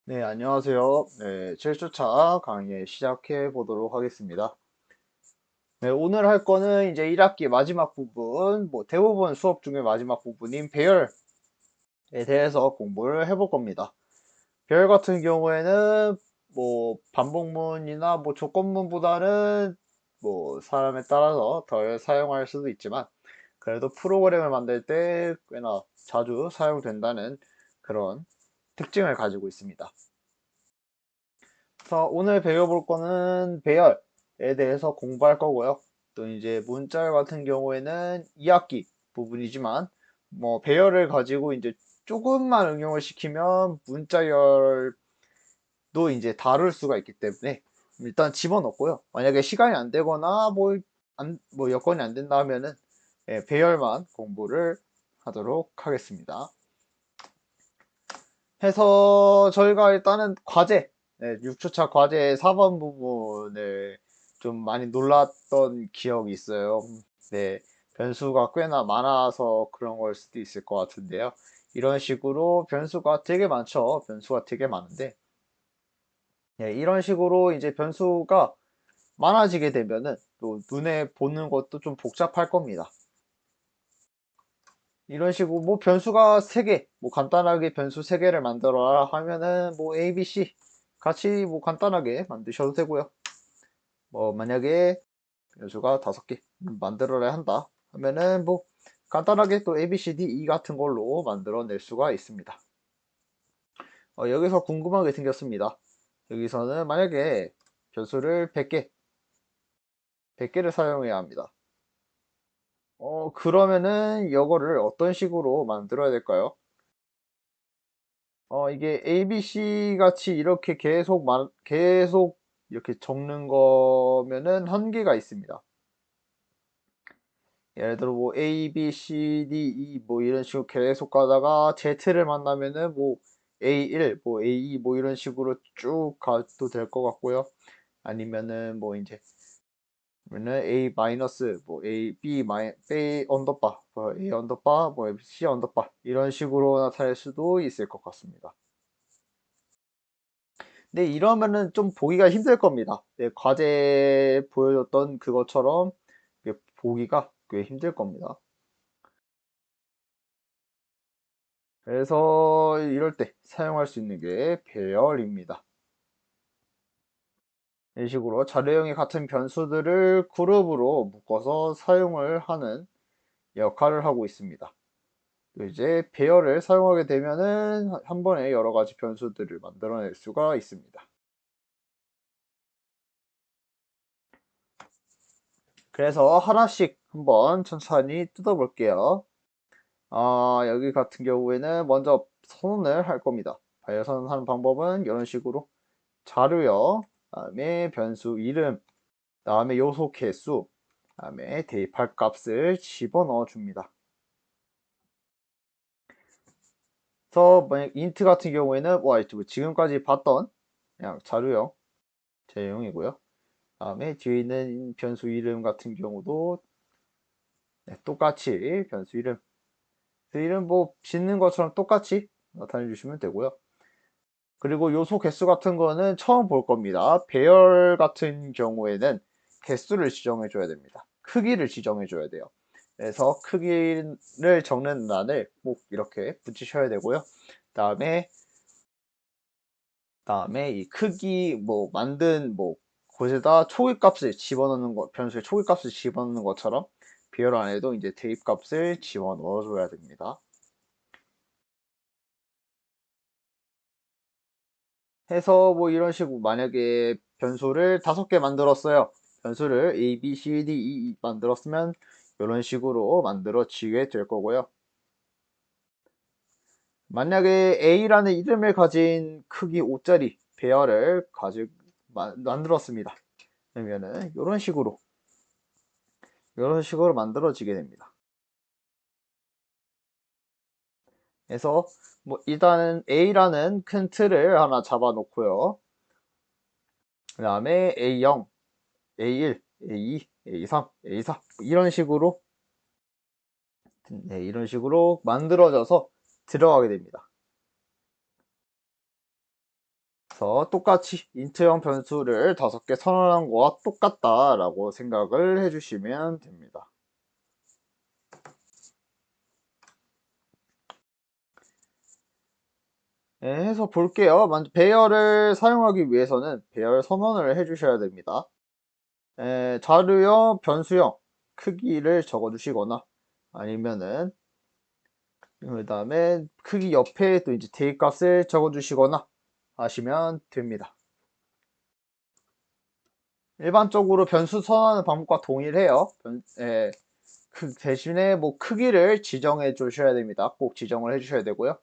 네, 안녕하세요. 네, 7주차 강의 시작해 보도록 하겠습니다. 네, 오늘 할 거는 이제 1학기 마지막 부분, 대부분 수업 중에 마지막 부분인 배열에 대해서 공부를 해볼 겁니다. 배열 같은 경우에는 반복문이나 조건문보다는 사람에 따라서 덜 사용할 수도 있지만 그래도 프로그램을 만들 때 꽤나 자주 사용된다는 그런 특징을 가지고 있습니다. 자, 오늘 배워볼 거는 배열에 대해서 공부할 거고요. 또 이제 문자열 같은 경우에는 2학기 부분이지만, 배열을 가지고 이제 조금만 응용을 시키면 문자열도 이제 다룰 수가 있기 때문에 일단 집어넣고요. 만약에 시간이 안 되거나 여건이 안 된다 하면은 배열만 공부를 하도록 하겠습니다. 해서 저희가 일단은 과제, 6초차 과제 4번 부분을 좀 많이 놀랐던 기억이 있어요. 네, 변수가 꽤나 많아서 그런 걸 수도 있을 것 같은데요. 이런 식으로 변수가 되게 많죠. 변수가 되게 많은데, 이런 식으로 이제 변수가 많아지게 되면은 또 눈에 보는 것도 좀 복잡할 겁니다. 이런 식으로 변수가 3개, 간단하게 변수 3개를 만들어라 하면은 A, B, C 같이 간단하게 만드셔도 되고요. 만약에 변수가 5개 만들어야 한다 하면은 간단하게 또 A, B, C, D, E 같은 걸로 만들어낼 수가 있습니다. 여기서 궁금한 게 생겼습니다. 여기서는 만약에 변수를 100개를 사용해야 합니다. 그러면은 이거를 어떤 식으로 만들어야 될까요? 이게 A, B, C 같이 이렇게 계속 이렇게 적는 거면은 한계가 있습니다. 예를 들어 A, B, C, D, E 이런 식으로 계속 가다가 Z를 만나면은 A1, A2 이런 식으로 쭉 가도 될 것 같고요. 아니면은 이제 그러면은 A 마이너스 A, B B 언더바, A 언더바, C 언더바 이런 식으로 나타낼 수도 있을 것 같습니다. 근데 이러면은 좀 보기가 힘들 겁니다. 네, 과제 보여줬던 그것처럼 보기가 꽤 힘들 겁니다. 그래서 이럴 때 사용할 수 있는 게 배열입니다. 이런 식으로 자료형이 같은 변수들을 그룹으로 묶어서 사용을 하는 역할을 하고 있습니다. 또 이제 배열을 사용하게 되면은 한 번에 여러 가지 변수들을 만들어낼 수가 있습니다. 그래서 하나씩 한번 천천히 뜯어볼게요. 여기 같은 경우에는 먼저 선언을 할 겁니다. 배열 선언하는 방법은 이런 식으로 자료요, 다음에 변수 이름, 다음에 요소 개수, 다음에 대입할 값을 집어넣어 줍니다. 그래서 만약 인트 같은 경우에는 지금까지 봤던 그냥 자료형 제형이고요. 다음에 뒤에 있는 변수 이름 같은 경우도 똑같이 변수 이름, 그 이름 짓는 것처럼 똑같이 나타내 주시면 되고요. 그리고 요소 개수 같은 거는 처음 볼 겁니다. 배열 같은 경우에는 개수를 지정해 줘야 됩니다. 크기를 지정해 줘야 돼요. 그래서 크기를 적는 란을 꼭 이렇게 붙이셔야 되고요. 다음에 이 크기 만든 곳에다 초기값을 집어넣는 거, 변수의 초기값을 집어넣는 것처럼 배열 안에도 이제 대입값을 집어넣어 줘야 됩니다. 해서 이런 식으로 만약에 변수를 5개 만들었어요. 변수를 A, B, C, D, E 만들었으면 이런 식으로 만들어지게 될 거고요. 만약에 A라는 이름을 가진 크기 5짜리 배열을 만들었습니다. 그러면은 이런 식으로 만들어지게 됩니다. 그래서 일단은 A라는 큰 틀을 하나 잡아 놓고요. 그 다음에 A0, A1, A2, A3, A4 이런 식으로 만들어져서 들어가게 됩니다. 그래서 똑같이 인트형 변수를 5개 선언한 거와 똑같다라고 생각을 해주시면 됩니다. 네, 해서 볼게요. 먼저 배열을 사용하기 위해서는 배열 선언을 해주셔야 됩니다. 자료형, 변수형 크기를 적어주시거나 아니면은 그 다음에 크기 옆에 또 이제 대입값을 적어주시거나 하시면 됩니다. 일반적으로 변수 선언하는 방법과 동일해요. 그 대신에 뭐 크기를 지정해 주셔야 됩니다. 꼭 지정을 해 주셔야 되고요.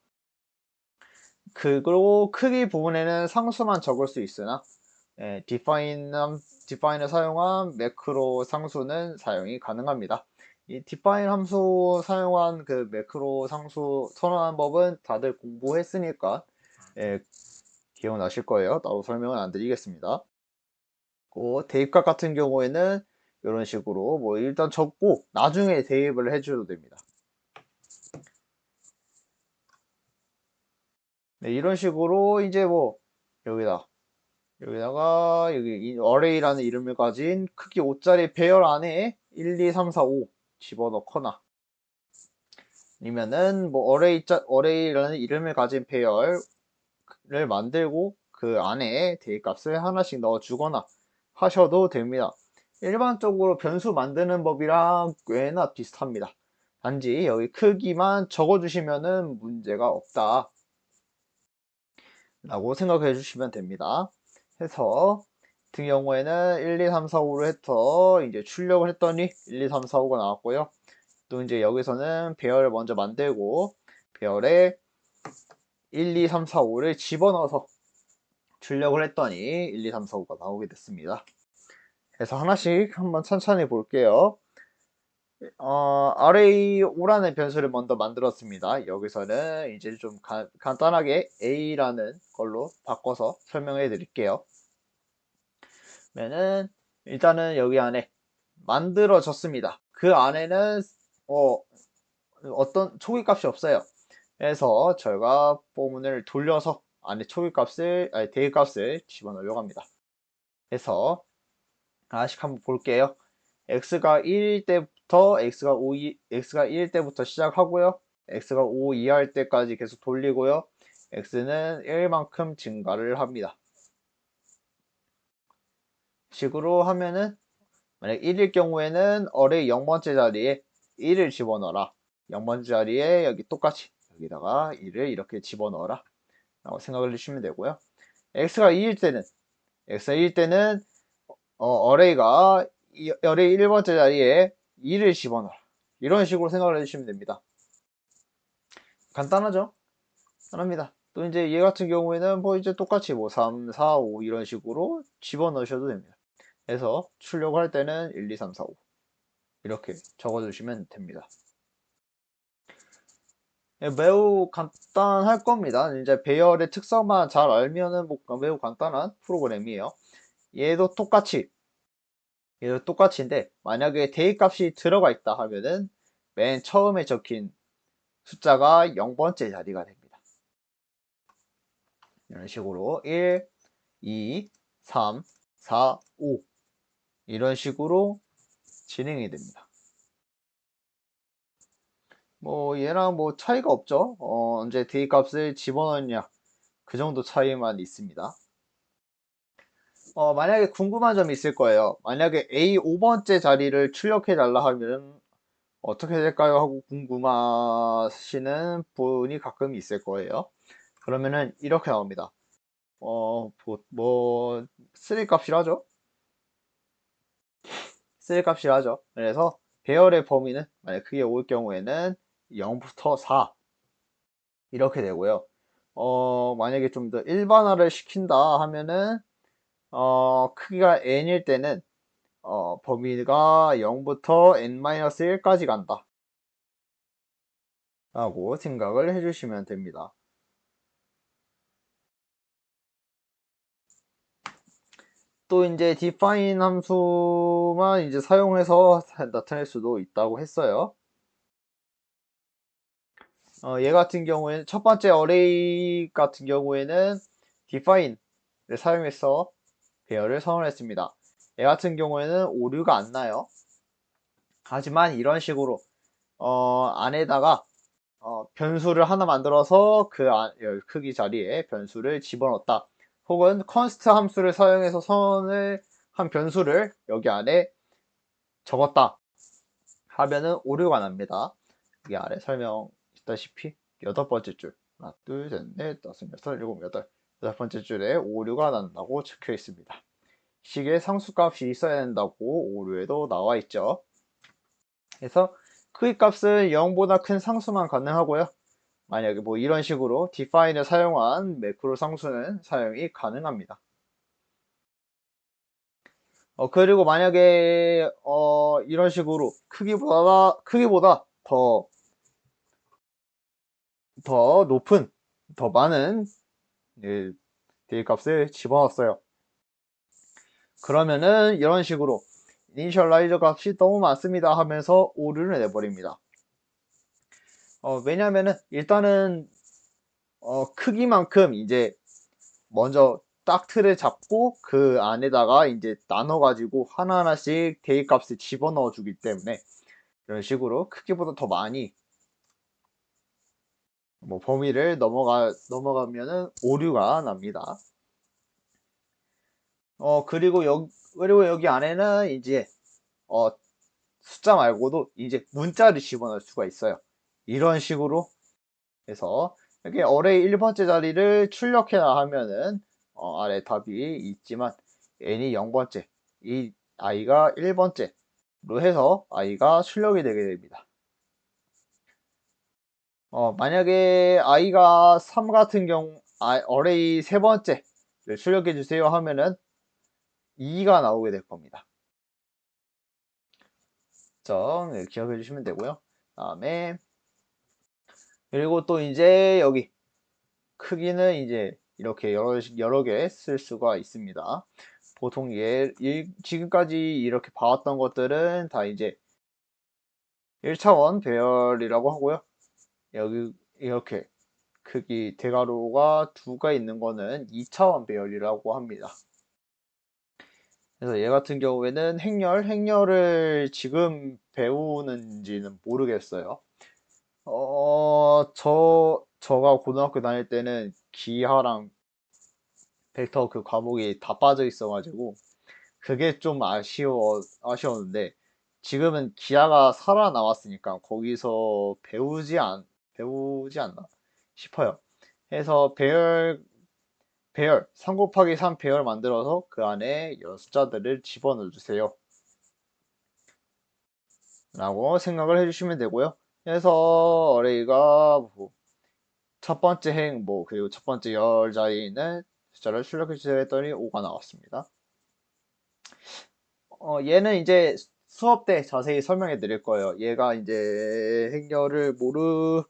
그리고 크기 부분에는 상수만 적을 수 있으나 define을 사용한 매크로 상수는 사용이 가능합니다. 이 define 함수 사용한 그 매크로 상수 선언한 법은 다들 공부했으니까 기억나실 거예요. 따로 설명은 안 드리겠습니다. 대입값 같은 경우에는 이런 식으로 뭐 일단 적고 나중에 대입을 해줘도 됩니다. 네, 이런 식으로 이제 뭐 여기다가 여기 array라는 이름을 가진 크기 5짜리 배열 안에 1, 2, 3, 4, 5 집어넣거나 아니면은 뭐 array라는 이름을 가진 배열을 만들고 그 안에 대입값을 하나씩 넣어주거나 하셔도 됩니다. 일반적으로 변수 만드는 법이랑 꽤나 비슷합니다. 단지 여기 크기만 적어주시면은 문제가 없다 라고 생각해 주시면 됩니다. 해서 같은 경우에는 1, 2, 3, 4, 5로 해서 이제 출력을 했더니 1, 2, 3, 4, 5가 나왔고요. 또 이제 여기서는 배열을 먼저 만들고 배열에 1, 2, 3, 4, 5를 집어넣어서 출력을 했더니 1, 2, 3, 4, 5가 나오게 됐습니다. 그래서 하나씩 한번 천천히 볼게요. array 5라는 변수를 먼저 만들었습니다. 여기서는 이제 좀 간단하게 a라는 걸로 바꿔서 설명해 드릴게요. 일단은 여기 안에 만들어졌습니다. 그 안에는 어떤 초기값이 없어요. 그래서 저희가 포문을 돌려서 안에 대입값을 집어넣으려고 합니다. 그래서 하나씩 한번 볼게요. x가 1일 때부터 x가 1일 때부터 시작하고요. x가 5 이하일 때까지 계속 돌리고요. x는 1만큼 증가를 합니다. 식으로 하면은 만약 1일 경우에는 어레이 0번째 자리에 1을 집어넣어라. 0번째 자리에 여기 똑같이 여기다가 1을 이렇게 집어넣어라 라고 생각을 해주시면 되고요. x가 2일 때는 어레이가 어레이 1번째 자리에 2를 집어넣어라. 이런 식으로 생각을 해주시면 됩니다. 간단하죠? 간단합니다. 또 이제 얘 같은 경우에는 뭐 이제 똑같이 뭐 3, 4, 5 이런 식으로 집어넣으셔도 됩니다. 그래서 출력을 할 때는 1, 2, 3, 4, 5 이렇게 적어주시면 됩니다. 매우 간단할 겁니다. 이제 배열의 특성만 잘 알면은 뭐 매우 간단한 프로그램이에요. 얘도 똑같이인데 만약에 대입값이 들어가 있다 하면은 맨 처음에 적힌 숫자가 0번째 자리가 됩니다. 이런 식으로 1, 2, 3, 4, 5 이런 식으로 진행이 됩니다. 뭐 얘랑 뭐 차이가 없죠. 언제 대입값을 집어넣느냐 그 정도 차이만 있습니다. 만약에 궁금한 점이 있을 거예요. 만약에 A 5번째 자리를 출력해 달라 하면 어떻게 될까요? 하고 궁금하시는 분이 가끔 있을 거예요. 그러면은 이렇게 나옵니다. 쓰리 값이라죠? 쓰리 값이라죠. 그래서 배열의 범위는 만약 그게 5일 경우에는 0부터 4 이렇게 되고요. 만약에 좀 더 일반화를 시킨다 하면은 크기가 n일 때는 범위가 0부터 n-1까지 간다 라고 생각을 해주시면 됩니다. 또 이제 define 함수만 이제 사용해서 나타낼 수도 있다고 했어요. 얘 같은 경우에는 첫 번째 array 같은 경우에는 define 사용해서 배열을 선언했습니다. 얘 같은 경우에는 오류가 안 나요. 하지만 이런 식으로 안에다가 변수를 하나 만들어서 그 크기 자리에 변수를 집어넣었다. 혹은 const 함수를 사용해서 선을 한 변수를 여기 안에 적었다 하면은 오류가 납니다. 여기 아래 설명했다시피 8번째 줄 하나 둘셋넷 다섯 여섯 일곱 여덟 8번째 줄에 오류가 난다고 적혀 있습니다. 식에 상수값이 있어야 된다고 오류에도 나와 있죠. 그래서 크기 값은 0보다 큰 상수만 가능하고요. 만약에 뭐 이런 식으로 define을 사용한 매크로 상수는 사용이 가능합니다. 그리고 만약에 이런 식으로 크기보다 더 높은 더 많은 예, 대입값을 집어넣었어요. 그러면은 이런 식으로 이니셜라이저 값이 너무 많습니다 하면서 오류를 내버립니다. 왜냐면은 일단은 크기만큼 이제 먼저 딱 틀을 잡고 그 안에다가 이제 나눠가지고 하나하나씩 대입값을 집어넣어 주기 때문에 이런 식으로 크기보다 더 많이 뭐 범위를 넘어가면은 오류가 납니다. 그리고 여기 안에는 이제 어, 숫자 말고도 이제 문자를 집어넣을 수가 있어요. 이런 식으로 해서 이렇게 어레이 1번째 자리를 출력해라 하면은 아래 답이 있지만 n이 0번째, 이 i가 1번째로 해서 i가 출력이 되게 됩니다. 만약에 i가 3 같은 경우 어레이 3번째를 출력해 주세요 하면은 2가 나오게 될 겁니다. 네, 기억해 주시면 되고요. 다음에 그리고 또 이제 여기 크기는 이제 이렇게 여러 개 쓸 수가 있습니다. 보통 지금까지 이렇게 봐왔던 것들은 다 이제 1차원 배열이라고 하고요. 여기 이렇게 크기 대괄호가 2가 있는 거는 2차원 배열이라고 합니다. 그래서 얘 같은 경우에는 행렬을 지금 배우는지는 모르겠어요. 제가 고등학교 다닐 때는 기하랑 벡터 그 과목이 다 빠져 있어가지고 그게 좀 아쉬웠는데 지금은 기하가 살아나왔으니까 거기서 배우지 않나 싶어요. 해서 배열 3 곱하기 3 배열 만들어서 그 안에 여러 숫자들을 집어넣어 주세요 라고 생각을 해주시면 되고요. 그래서 어레이가 첫 번째 그리고 첫 번째 열 자리는 숫자를 출력해 주세요 했더니 5가 나왔습니다. 얘는 이제 수업 때 자세히 설명해 드릴 거예요. 얘가 이제 행렬을 모를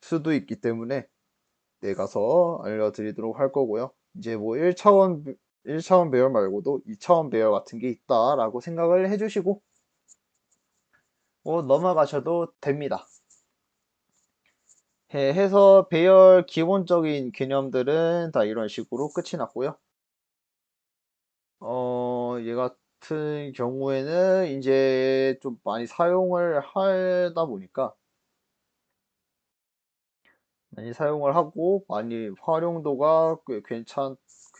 수도 있기 때문에 내 가서 알려드리도록 할 거고요. 이제 뭐 1차원 배열 말고도 2차원 배열 같은 게 있다라고 생각을 해주시고 넘어가셔도 됩니다. 해서 배열 기본적인 개념들은 다 이런 식으로 끝이 났고요. 얘 같은 경우에는 이제 좀 많이 사용을 하다 보니까 많이 사용을 하고 많이 활용도가 꽤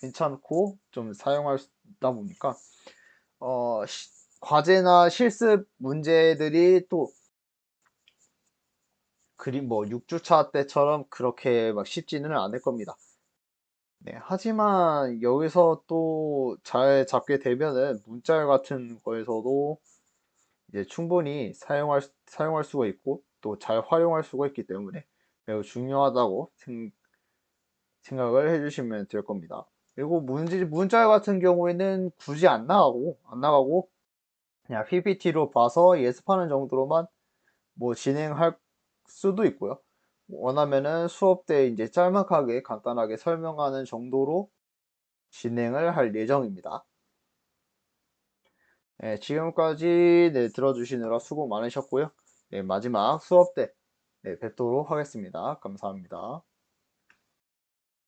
괜찮고 좀 사용할 수 있다 보니까 어, 시- 과제나 실습 문제들이 또 그림 뭐 6주차 때처럼 그렇게 막 쉽지는 않을 겁니다. 네, 하지만 여기서 또 잘 잡게 되면은 문자 같은 거에서도 이제 충분히 사용할 수가 있고 또 잘 활용할 수가 있기 때문에 매우 중요하다고 생각을 해주시면 될 겁니다. 그리고 문자 같은 경우에는 굳이 안 나가고 그냥 PPT로 봐서 예습하는 정도로만 뭐 진행할 수도 있고요. 원하면은 수업 때 이제 짤막하게 간단하게 설명하는 정도로 진행을 할 예정입니다. 네, 지금까지 네, 들어주시느라 수고 많으셨고요. 네, 마지막 수업 때 네, 뵙도록 하겠습니다. 감사합니다.